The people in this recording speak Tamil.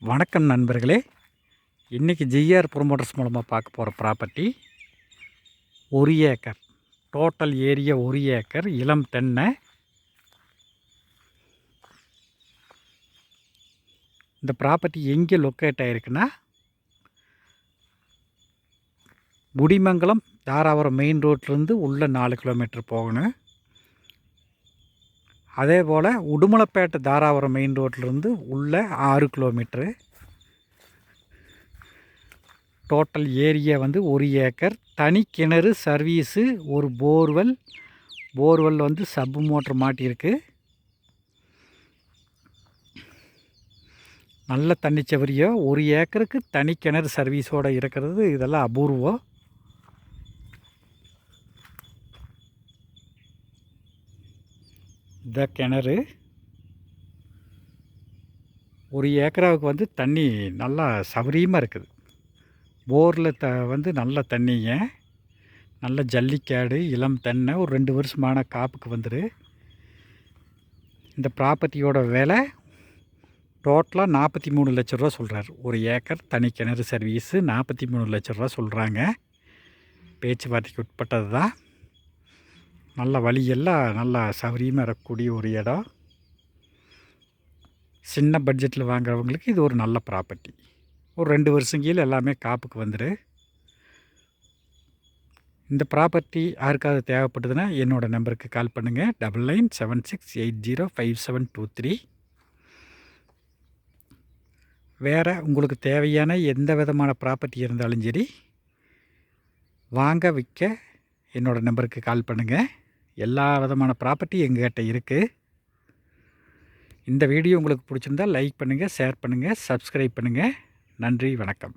வணக்கம் நண்பர்களே. இன்றைக்கி ஜிஆர் ப்ரொமோட்டர்ஸ் மூலமாக பார்க்க போகிற property 1 acre. Total area 1 acre, இளம் தென்னை. இந்த ப்ராப்பர்ட்டி எங்கே லொக்கேட் ஆகிருக்குன்னா, முடிமங்கலம் தாராபுரம் மெயின் ரோட்லேருந்து உள்ளே 4 கிலோமீட்டர் போகணும். அதே போல் உடுமலைப்பேட்டை தாராபுரம் மெயின் ரோட்லேருந்து உள்ளே 6 கிலோமீட்ரு. Total area 1 acre. தனி கிணறு சர்வீஸு, ஒரு போர்வெல் சப் மோட்ரு மாட்டியிருக்கு. நல்ல தண்ணி சவரியோ. 1 ஏக்கருக்கு தனி கிணறு சர்வீஸோடு இருக்கிறது இதெல்லாம் அபூர்வம். இந்த கிணறு 1 ஏக்கராவுக்கு தண்ணி நல்லா சௌகரியமாக இருக்குது. போரில் நல்ல தண்ணிங்க, நல்ல ஜல்லிக்காடு, இளம் தென்னை. ஒரு 2 வருஷமான காப்புக்கு வந்துடு. இந்த ப்ராப்பர்ட்டியோட விலை டோட்டலாக 43 லட்ச ரூபா சொல்கிறார். 1 ஏக்கர் தனி கிணறு சர்வீஸு 43 லட்ச ரூபா சொல்கிறாங்க. பேச்சுவார்த்தைக்கு உட்பட்டது தான். நல்ல வழியெல்லாம் நல்லா சௌகரியமாக இருக்கக்கூடிய ஒரு இடம். சின்ன பட்ஜெட்டில் வாங்குறவங்களுக்கு இது ஒரு நல்ல ப்ராப்பர்ட்டி. ஒரு 2 வருஷம் கீழே எல்லாமே காப்புக்கு வந்துடு. இந்த ப்ராப்பர்ட்டி யாருக்காவது தேவைப்பட்டதுன்னா என்னோடய நம்பருக்கு கால் பண்ணுங்கள். 9976805723. வேறு உங்களுக்கு தேவையான எந்த விதமான ப்ராப்பர்ட்டி இருந்தாலும் சரி, வாங்க விற்க என்னோடய நம்பருக்கு கால் பண்ணுங்கள். எல்லா விதமான ப்ராப்பர்ட்டி எங்ககிட்ட இருக்குது. இந்த வீடியோ உங்களுக்கு பிடிச்சிருந்தால் லைக் பண்ணுங்கள், ஷேர் பண்ணுங்கள், சப்ஸ்கிரைப் பண்ணுங்கள். நன்றி, வணக்கம்.